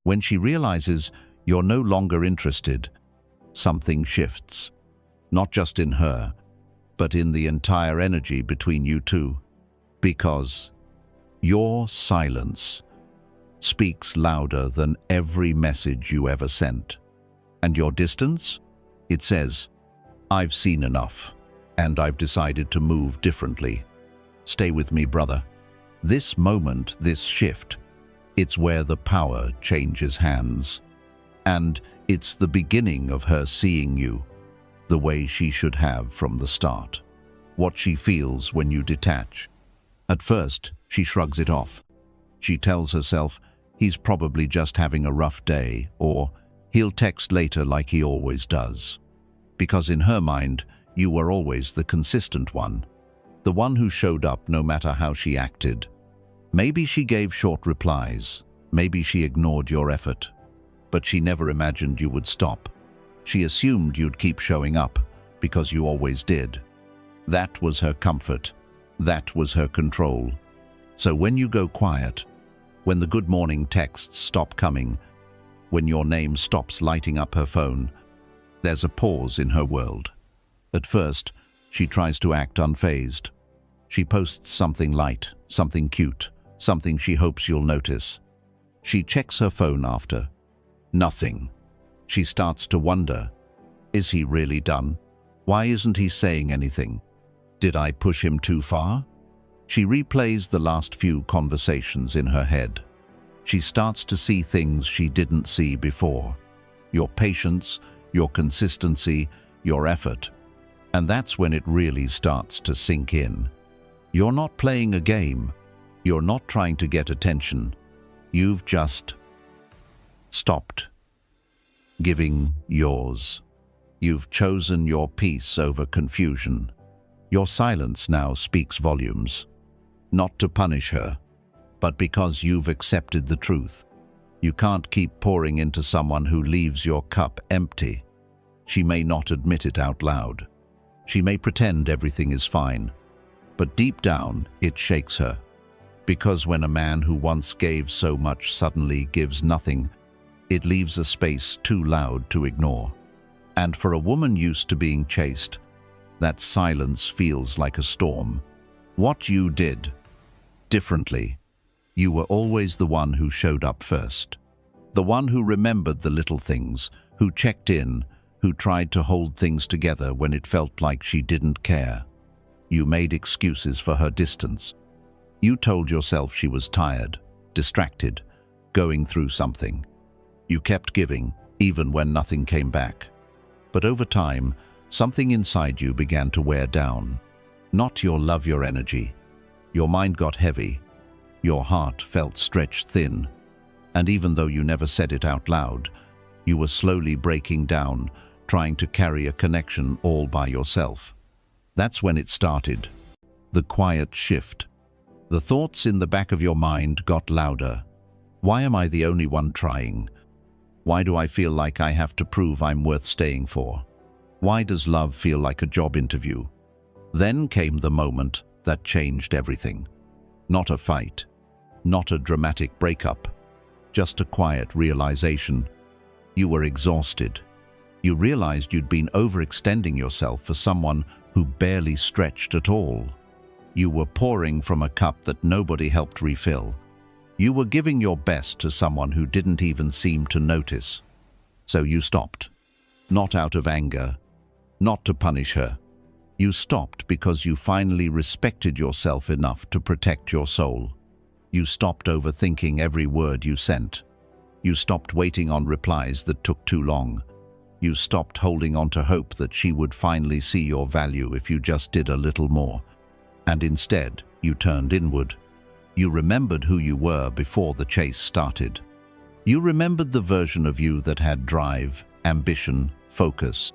When she realizes you're no longer interested, something shifts. Not just in her, but in the entire energy between you two. Because your silence speaks louder than every message you ever sent. And your distance? It says, I've seen enough, and I've decided to move differently. Stay with me, brother. This moment, this shift, it's where the power changes hands. And it's the beginning of her seeing you the way she should have from the start. What she feels when you detach. At first, she shrugs it off. She tells herself, he's probably just having a rough day, or he'll text later like he always does. Because in her mind, you were always the consistent one. The one who showed up no matter how she acted. Maybe she gave short replies. Maybe she ignored your effort. But she never imagined you would stop. She assumed you'd keep showing up, because you always did. That was her comfort. That was her control. So when you go quiet, when the good morning texts stop coming, when your name stops lighting up her phone, there's a pause in her world. At first, she tries to act unfazed. She posts something light, something cute, something she hopes you'll notice. She checks her phone after. Nothing. She starts to wonder, is he really done? Why isn't he saying anything? Did I push him too far? She replays the last few conversations in her head. She starts to see things she didn't see before. Your patience, your consistency, your effort. And that's when it really starts to sink in. You're not playing a game. You're not trying to get attention. You've just stopped giving yours. You've chosen your peace over confusion. Your silence now speaks volumes. Not to punish her, but because you've accepted the truth. You can't keep pouring into someone who leaves your cup empty. She may not admit it out loud. She may pretend everything is fine, but deep down it shakes her. Because when a man who once gave so much suddenly gives nothing, it leaves a space too loud to ignore. And for a woman used to being chased, that silence feels like a storm. What you did differently, you were always the one who showed up first. The one who remembered the little things, who checked in, who tried to hold things together when it felt like she didn't care. You made excuses for her distance. You told yourself she was tired, distracted, going through something. You kept giving, even when nothing came back. But over time, something inside you began to wear down. Not your energy. Your mind got heavy. Your heart felt stretched thin. And even though you never said it out loud, you were slowly breaking down, trying to carry a connection all by yourself. That's when it started. The quiet shift. The thoughts in the back of your mind got louder. Why am I the only one trying? Why do I feel like I have to prove I'm worth staying for? Why does love feel like a job interview? Then came the moment that changed everything. Not a fight, not a dramatic breakup, just a quiet realization. You were exhausted. You realized you'd been overextending yourself for someone who barely stretched at all. You were pouring from a cup that nobody helped refill. You were giving your best to someone who didn't even seem to notice. So you stopped. Not out of anger, not to punish her. You stopped because you finally respected yourself enough to protect your soul. You stopped overthinking every word you sent. You stopped waiting on replies that took too long. You stopped holding on to hope that she would finally see your value if you just did a little more. And instead, you turned inward. You remembered who you were before the chase started. You remembered the version of you that had drive, ambition, focus.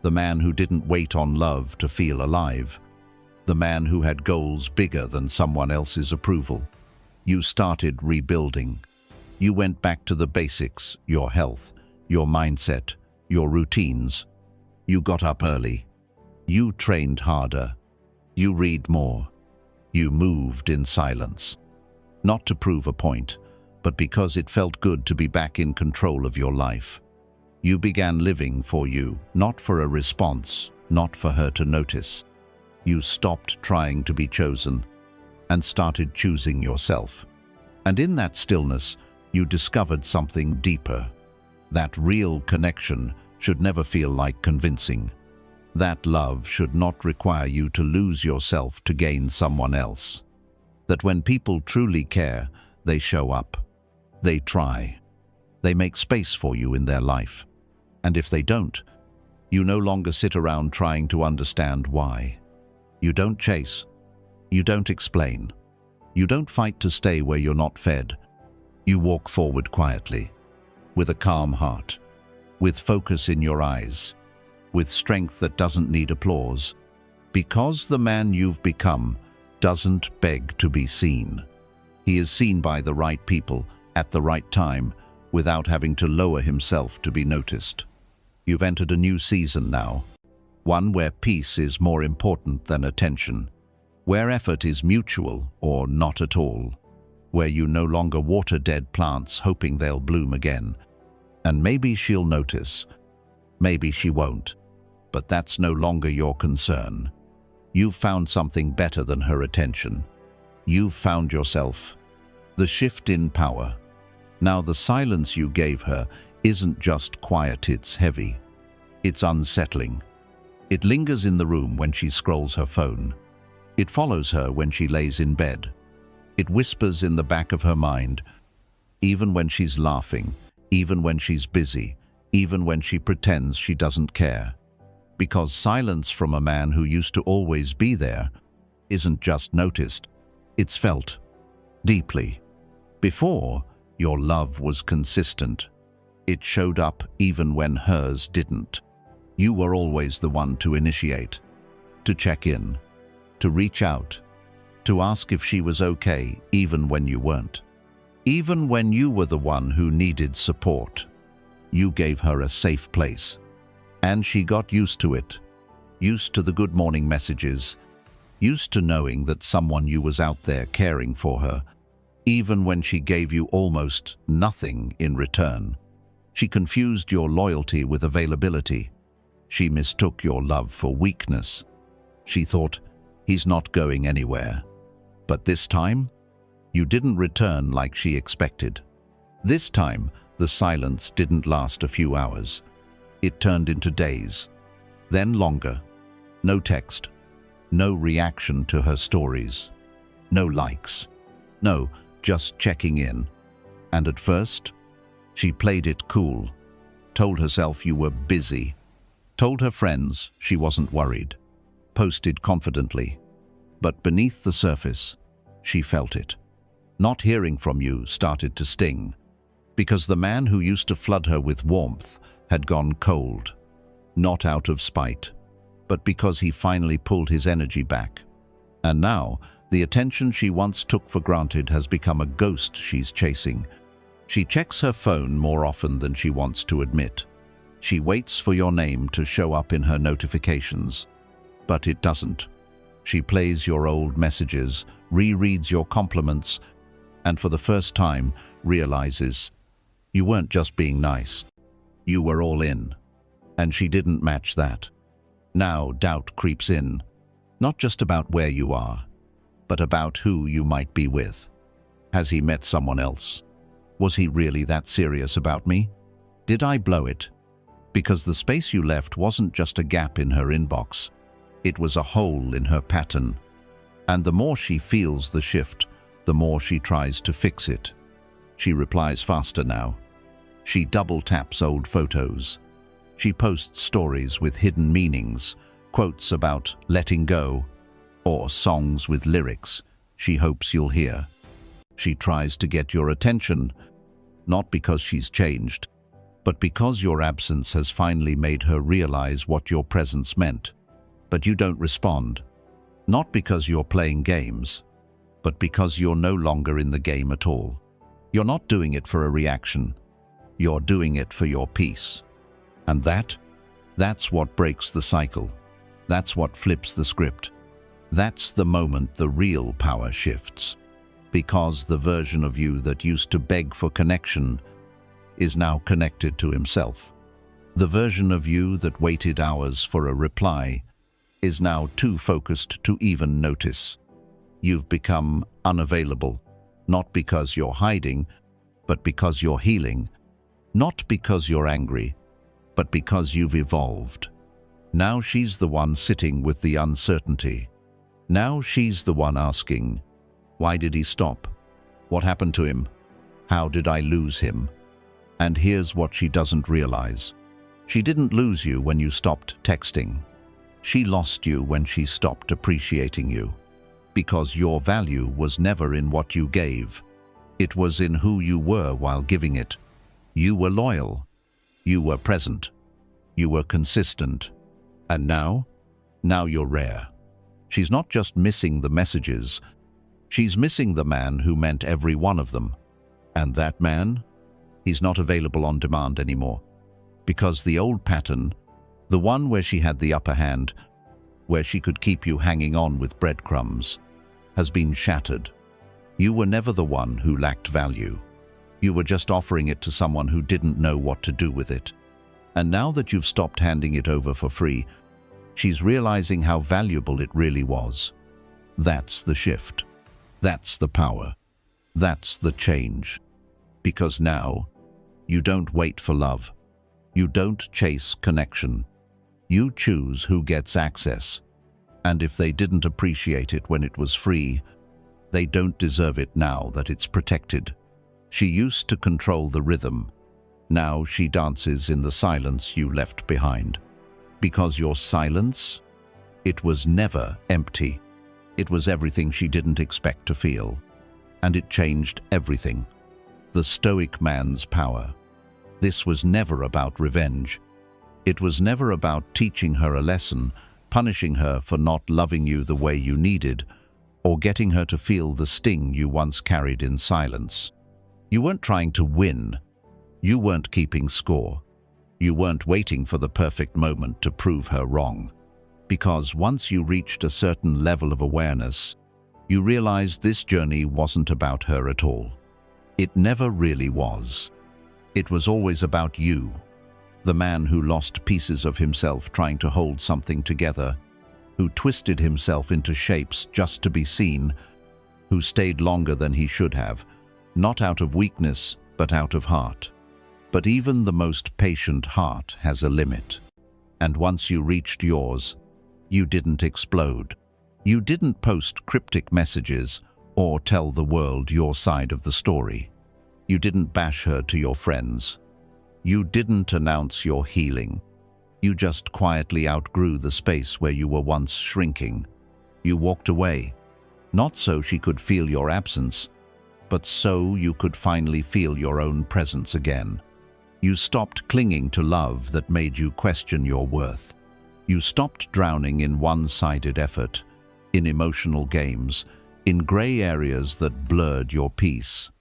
The man who didn't wait on love to feel alive. The man who had goals bigger than someone else's approval. You started rebuilding. You went back to the basics, your health, your mindset, your routines. You got up early. You trained harder. You read more. You moved in silence. Not to prove a point, but because it felt good to be back in control of your life. You began living for you, not for a response, not for her to notice. You stopped trying to be chosen and started choosing yourself. And in that stillness, you discovered something deeper. That real connection should never feel like convincing. That love should not require you to lose yourself to gain someone else. That when people truly care, they show up. They try. They make space for you in their life. And if they don't, you no longer sit around trying to understand why. You don't chase. You don't explain. You don't fight to stay where you're not fed. You walk forward quietly, with a calm heart, with focus in your eyes, with strength that doesn't need applause, because the man you've become doesn't beg to be seen. He is seen by the right people at the right time without having to lower himself to be noticed. You've entered a new season now, one where peace is more important than attention, where effort is mutual or not at all, where you no longer water dead plants hoping they'll bloom again. And maybe she'll notice, maybe she won't, but that's no longer your concern. You've found something better than her attention. You've found yourself. The shift in power. Now the silence you gave her isn't just quiet, it's heavy. It's unsettling. It lingers in the room when she scrolls her phone. It follows her when she lays in bed. It whispers in the back of her mind, even when she's laughing, even when she's busy, even when she pretends she doesn't care. Because silence from a man who used to always be there isn't just noticed, it's felt deeply. Before, your love was consistent. It showed up even when hers didn't. You were always the one to initiate, to check in, to reach out, to ask if she was okay even when you weren't. Even when you were the one who needed support, you gave her a safe place. And she got used to it, used to the good morning messages, used to knowing that someone you was out there caring for her, even when she gave you almost nothing in return. She confused your loyalty with availability. She mistook your love for weakness. She thought, he's not going anywhere. But this time, you didn't return like she expected. This time, the silence didn't last a few hours. It turned into days, then longer. No text, no reaction to her stories, no likes. No, just checking in. And at first, she played it cool, told herself you were busy, told her friends she wasn't worried, posted confidently. But beneath the surface, she felt it. Not hearing from you started to sting, because the man who used to flood her with warmth had gone cold, not out of spite, but because he finally pulled his energy back. And now, the attention she once took for granted has become a ghost she's chasing. She checks her phone more often than she wants to admit. She waits for your name to show up in her notifications, but it doesn't. She plays your old messages, rereads your compliments, and for the first time realizes you weren't just being nice. You were all in, and she didn't match that. Now doubt creeps in, not just about where you are, but about who you might be with. Has he met someone else? Was he really that serious about me? Did I blow it? Because the space you left wasn't just a gap in her inbox, it was a hole in her pattern. And the more she feels the shift, the more she tries to fix it. She replies faster now. She double taps old photos. She posts stories with hidden meanings, quotes about letting go, or songs with lyrics she hopes you'll hear. She tries to get your attention, not because she's changed, but because your absence has finally made her realize what your presence meant. But you don't respond, not because you're playing games, but because you're no longer in the game at all. You're not doing it for a reaction. You're doing it for your peace. And that's what breaks the cycle. That's what flips the script. That's the moment the real power shifts. Because the version of you that used to beg for connection is now connected to himself. The version of you that waited hours for a reply is now too focused to even notice. You've become unavailable, not because you're hiding, but because you're healing. Not because you're angry, but because you've evolved. Now she's the one sitting with the uncertainty. Now she's the one asking, why did he stop? What happened to him? How did I lose him? And here's what she doesn't realize. She didn't lose you when you stopped texting. She lost you when she stopped appreciating you. Because your value was never in what you gave. It was in who you were while giving it. You were loyal. You were present. You were consistent. And now you're rare. She's not just missing the messages. She's missing the man who meant every one of them. And that man? He's not available on demand anymore. Because the old pattern, the one where she had the upper hand, where she could keep you hanging on with breadcrumbs, has been shattered. You were never the one who lacked value. You were just offering it to someone who didn't know what to do with it. And now that you've stopped handing it over for free, she's realizing how valuable it really was. That's the shift. That's the power. That's the change. Because now, you don't wait for love. You don't chase connection. You choose who gets access. And if they didn't appreciate it when it was free, they don't deserve it now that it's protected. She used to control the rhythm. Now she dances in the silence you left behind. Because your silence, it was never empty. It was everything she didn't expect to feel. And it changed everything. The Stoic man's power. This was never about revenge. It was never about teaching her a lesson, punishing her for not loving you the way you needed, or getting her to feel the sting you once carried in silence. You weren't trying to win. You weren't keeping score. You weren't waiting for the perfect moment to prove her wrong. Because once you reached a certain level of awareness, you realized this journey wasn't about her at all. It never really was. It was always about you, the man who lost pieces of himself trying to hold something together, who twisted himself into shapes just to be seen, who stayed longer than he should have, not out of weakness, but out of heart. But even the most patient heart has a limit. And once you reached yours, you didn't explode. You didn't post cryptic messages or tell the world your side of the story. You didn't bash her to your friends. You didn't announce your healing. You just quietly outgrew the space where you were once shrinking. You walked away, not so she could feel your absence, but so you could finally feel your own presence again. You stopped clinging to love that made you question your worth. You stopped drowning in one-sided effort, in emotional games, in gray areas that blurred your peace.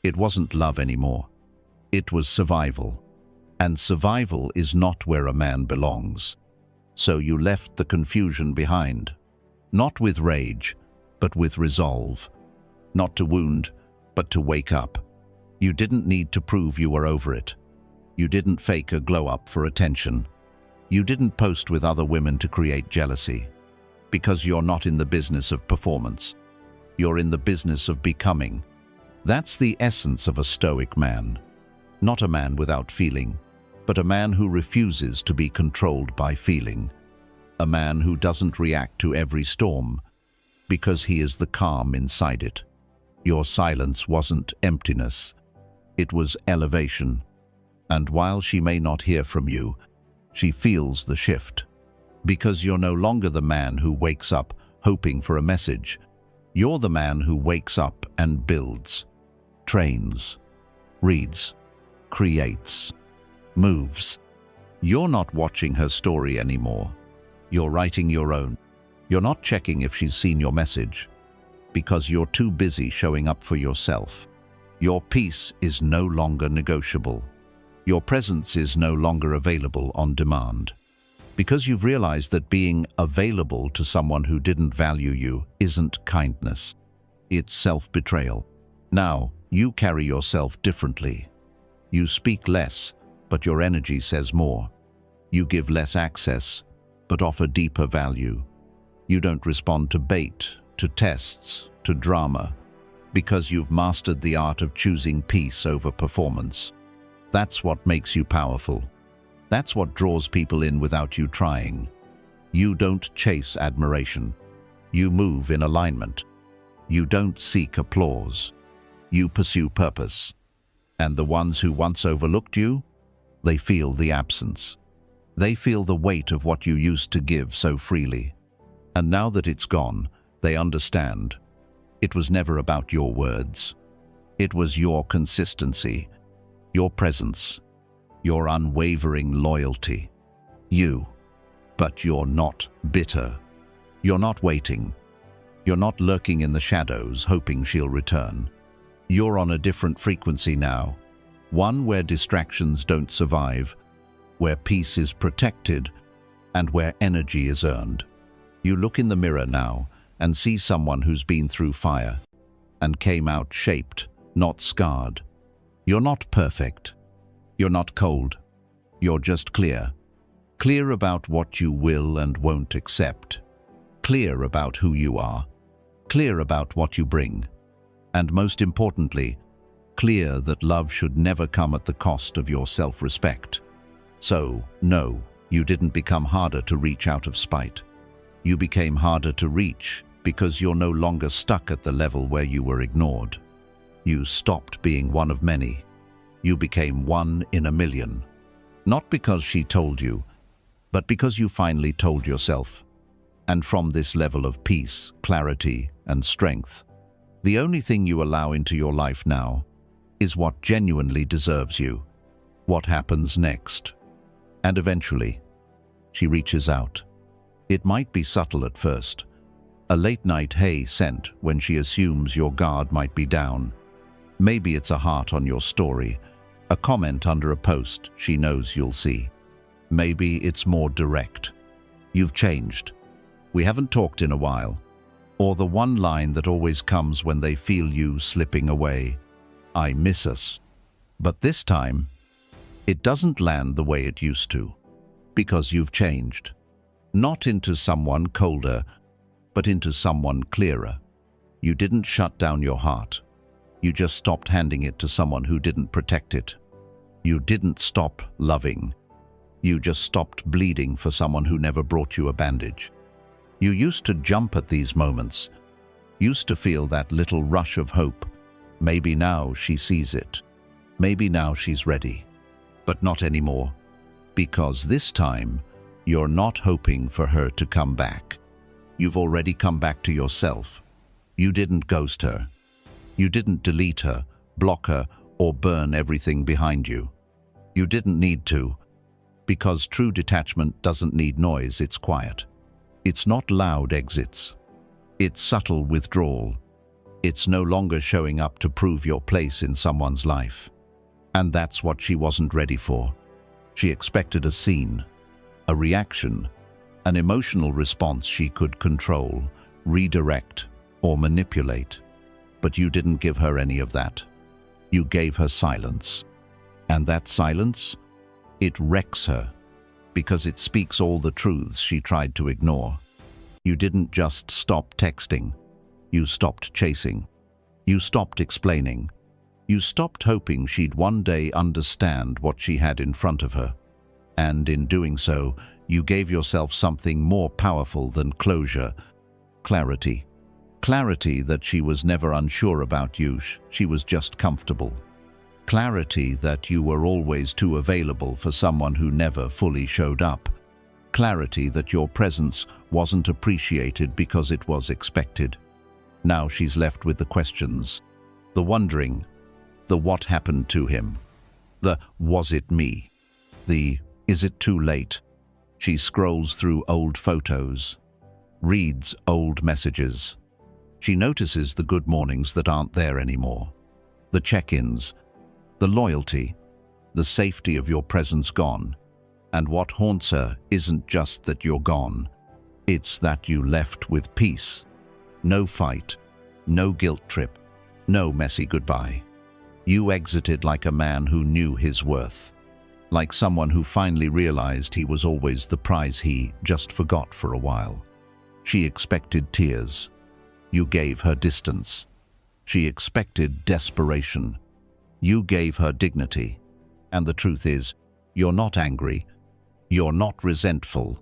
It wasn't love anymore. It was survival. And survival is not where a man belongs. So you left the confusion behind. Not with rage, but with resolve. Not to wound, but to wake up. You didn't need to prove you were over it. You didn't fake a glow-up for attention. You didn't post with other women to create jealousy. Because you're not in the business of performance. You're in the business of becoming. That's the essence of a Stoic man. Not a man without feeling, but a man who refuses to be controlled by feeling. A man who doesn't react to every storm, because he is the calm inside it. Your silence wasn't emptiness. It was elevation. And while she may not hear from you, she feels the shift. Because you're no longer the man who wakes up hoping for a message. You're the man who wakes up and builds, trains, reads, creates, moves. You're not watching her story anymore. You're writing your own. You're not checking if she's seen your message, because you're too busy showing up for yourself. Your peace is no longer negotiable. Your presence is no longer available on demand. Because you've realized that being available to someone who didn't value you isn't kindness. It's self-betrayal. Now, you carry yourself differently. You speak less, but your energy says more. You give less access, but offer deeper value. You don't respond to bait, to tests, to drama, because you've mastered the art of choosing peace over performance. That's what makes you powerful. That's what draws people in without you trying. You don't chase admiration. You move in alignment. You don't seek applause. You pursue purpose. And the ones who once overlooked you, they feel the absence. They feel the weight of what you used to give so freely. And now that it's gone, they understand. It was never about your words. It was your consistency, your presence, your unwavering loyalty. But you're not bitter. You're not waiting. You're not lurking in the shadows, hoping she'll return. You're on a different frequency now, one where distractions don't survive, where peace is protected, and where energy is earned. You look in the mirror now and see someone who's been through fire and came out shaped, not scarred. You're not perfect. You're not cold. You're just clear. Clear about what you will and won't accept. Clear about who you are. Clear about what you bring. And most importantly, clear that love should never come at the cost of your self-respect. So, no, you didn't become harder to reach out of spite. You became harder to reach because you're no longer stuck at the level where you were ignored. You stopped being one of many. You became one in a million. Not because she told you, but because you finally told yourself. And from this level of peace, clarity, and strength, the only thing you allow into your life now is what genuinely deserves you, what happens next. And eventually, she reaches out. It might be subtle at first, a late-night hey sent when she assumes your guard might be down. Maybe it's a heart on your story, a comment under a post she knows you'll see. Maybe it's more direct. You've changed. We haven't talked in a while. Or the one line that always comes when they feel you slipping away. I miss us. But this time, it doesn't land the way it used to. Because you've changed. Not into someone colder, but into someone clearer. You didn't shut down your heart. You just stopped handing it to someone who didn't protect it. You didn't stop loving. You just stopped bleeding for someone who never brought you a bandage. You used to jump at these moments, used to feel that little rush of hope. Maybe now she sees it. Maybe now she's ready. But not anymore. Because this time, you're not hoping for her to come back. You've already come back to yourself. You didn't ghost her. You didn't delete her, block her, or burn everything behind you. You didn't need to. Because true detachment doesn't need noise, it's quiet. It's not loud exits. It's subtle withdrawal. It's no longer showing up to prove your place in someone's life. And that's what she wasn't ready for. She expected a scene, a reaction, an emotional response she could control, redirect, or manipulate. But you didn't give her any of that. You gave her silence. And that silence, it wrecks her, because it speaks all the truths she tried to ignore. You didn't just stop texting. You stopped chasing. You stopped explaining. You stopped hoping she'd one day understand what she had in front of her. And in doing so, you gave yourself something more powerful than closure: clarity. Clarity that she was never unsure about you, she was just comfortable. Clarity that you were always too available for someone who never fully showed up. Clarity that your presence wasn't appreciated because it was expected. Now she's left with the questions, the wondering, the what happened to him, the was it me, the is it too late. She scrolls through old photos, reads old messages. She notices the good mornings that aren't there anymore, the check-ins, the loyalty, the safety of your presence gone. And what haunts her isn't just that you're gone, it's that you left with peace. No fight, No guilt trip. No messy goodbye. You exited like a man who knew his worth. Like someone who finally realized he was always the prize he just forgot for a while. She expected tears. You gave her distance. She expected desperation. You gave her dignity. And the truth is, you're not angry. You're not resentful.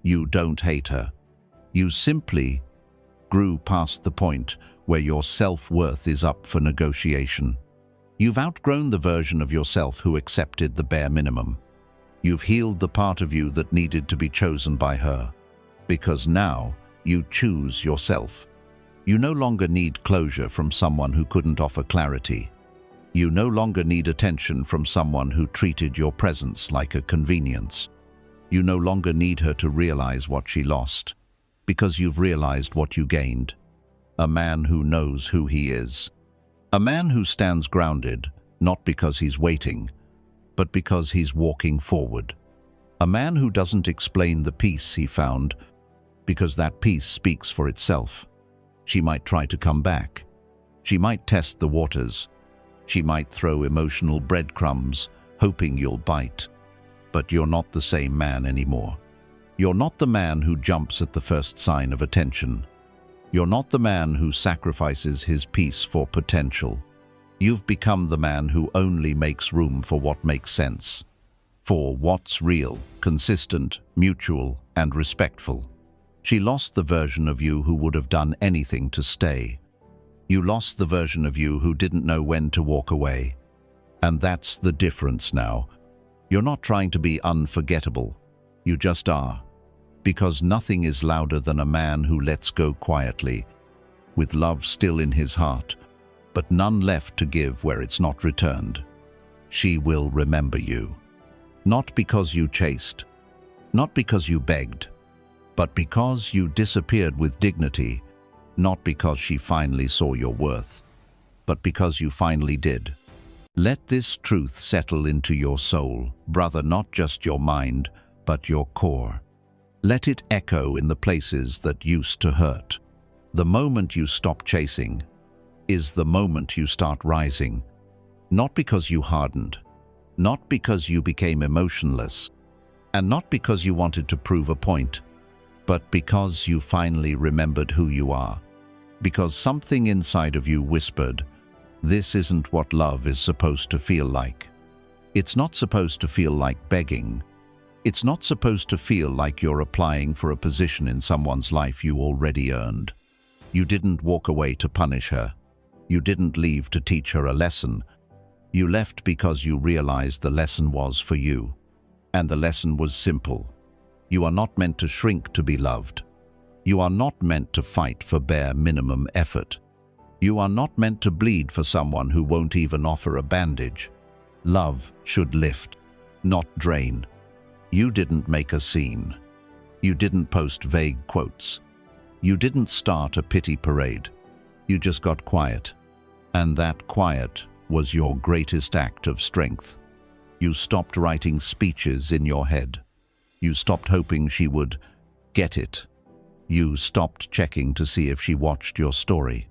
You don't hate her. You simply grew past the point where your self-worth is up for negotiation. You've outgrown the version of yourself who accepted the bare minimum. You've healed the part of you that needed to be chosen by her. Because now, you choose yourself. You no longer need closure from someone who couldn't offer clarity. You no longer need attention from someone who treated your presence like a convenience. You no longer need her to realize what she lost, because you've realized what you gained. A man who knows who he is. A man who stands grounded, not because he's waiting, but because he's walking forward. A man who doesn't explain the peace he found, because that peace speaks for itself. She might try to come back. She might test the waters. She might throw emotional breadcrumbs, hoping you'll bite. But you're not the same man anymore. You're not the man who jumps at the first sign of attention. You're not the man who sacrifices his peace for potential. You've become the man who only makes room for what makes sense. For what's real, consistent, mutual, and respectful. She lost the version of you who would have done anything to stay. You lost the version of you who didn't know when to walk away. And that's the difference now. You're not trying to be unforgettable. You just are. Because nothing is louder than a man who lets go quietly, with love still in his heart, but none left to give where it's not returned. She will remember you. Not because you chased, not because you begged, but because you disappeared with dignity, not because she finally saw your worth, but because you finally did. Let this truth settle into your soul, brother, not just your mind, but your core. Let it echo in the places that used to hurt. The moment you stop chasing is the moment you start rising. Not because you hardened, not because you became emotionless, and not because you wanted to prove a point, but because you finally remembered who you are. Because something inside of you whispered, this isn't what love is supposed to feel like. It's not supposed to feel like begging. It's not supposed to feel like you're applying for a position in someone's life you already earned. You didn't walk away to punish her. You didn't leave to teach her a lesson. You left because you realized the lesson was for you. And the lesson was simple. You are not meant to shrink to be loved. You are not meant to fight for bare minimum effort. You are not meant to bleed for someone who won't even offer a bandage. Love should lift, not drain. You didn't make a scene. You didn't post vague quotes. You didn't start a pity parade. You just got quiet. And that quiet was your greatest act of strength. You stopped writing speeches in your head. You stopped hoping she would get it. You stopped checking to see if she watched your story.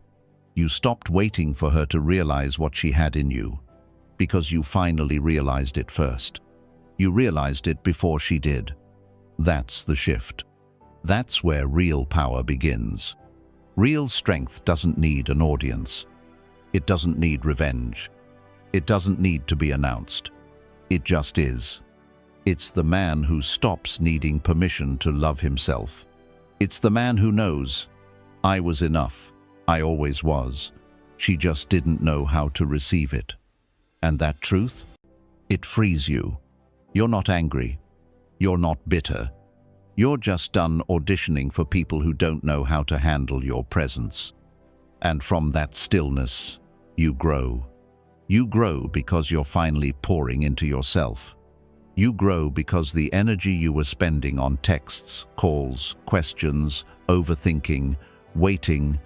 You stopped waiting for her to realize what she had in you, because you finally realized it first. You realized it before she did. That's the shift. That's where real power begins. Real strength doesn't need an audience. It doesn't need revenge. It doesn't need to be announced. It just is. It's the man who stops needing permission to love himself. It's the man who knows, I was enough. I always was. She just didn't know how to receive it. And that truth? It frees you. You're not angry. You're not bitter. You're just done auditioning for people who don't know how to handle your presence. And from that stillness, you grow. You grow because you're finally pouring into yourself. You grow because the energy you were spending on texts, calls, questions, overthinking, waiting,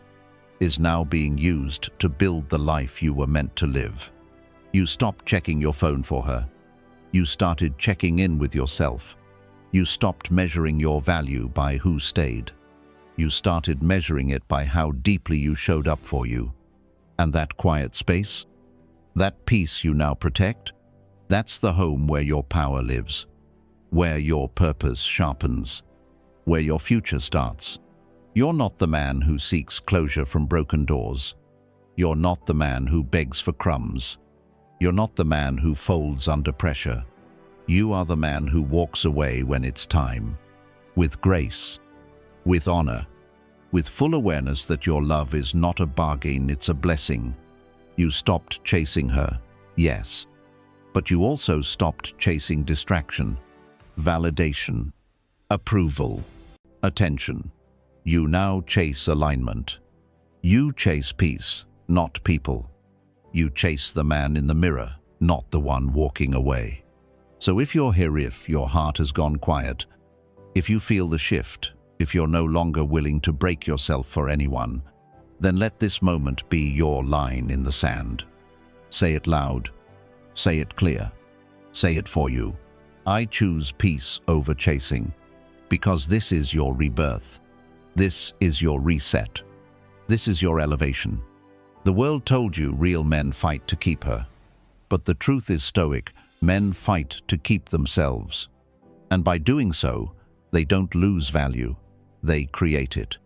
is now being used to build the life you were meant to live. You stopped checking your phone for her. You started checking in with yourself. You stopped measuring your value by who stayed. You started measuring it by how deeply you showed up for you. And that quiet space, that peace you now protect, that's the home where your power lives, where your purpose sharpens, where your future starts. You're not the man who seeks closure from broken doors. You're not the man who begs for crumbs. You're not the man who folds under pressure. You are the man who walks away when it's time, with grace, with honor, with full awareness that your love is not a bargain, it's a blessing. You stopped chasing her, yes, but you also stopped chasing distraction, validation, approval, attention. You now chase alignment. You chase peace, not people. You chase the man in the mirror, not the one walking away. So if you're here, if your heart has gone quiet, if you feel the shift, if you're no longer willing to break yourself for anyone, then let this moment be your line in the sand. Say it loud. Say it clear. Say it for you. I choose peace over chasing, because this is your rebirth. This is your reset. This is your elevation. The world told you real men fight to keep her. But the truth is Stoic, men fight to keep themselves. And by doing so, they don't lose value. They create it.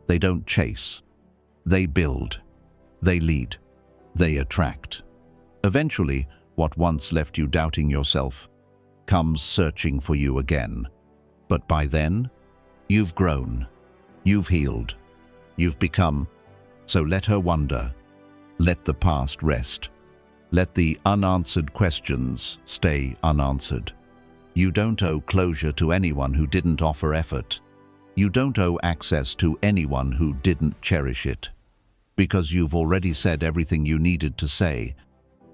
They don't chase. They build. They lead. They attract. Eventually, what once left you doubting yourself comes searching for you again. But by then, you've grown. You've healed. You've become. So let her wonder. Let the past rest. Let the unanswered questions stay unanswered. You don't owe closure to anyone who didn't offer effort. You don't owe access to anyone who didn't cherish it. Because you've already said everything you needed to say,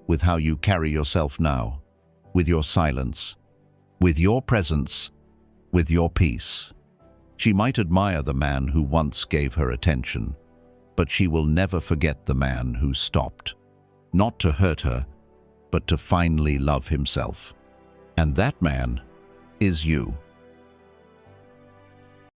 with how you carry yourself now, with your silence, with your presence, with your peace. She might admire the man who once gave her attention, but she will never forget the man who stopped, not to hurt her, but to finally love himself. And that man is you.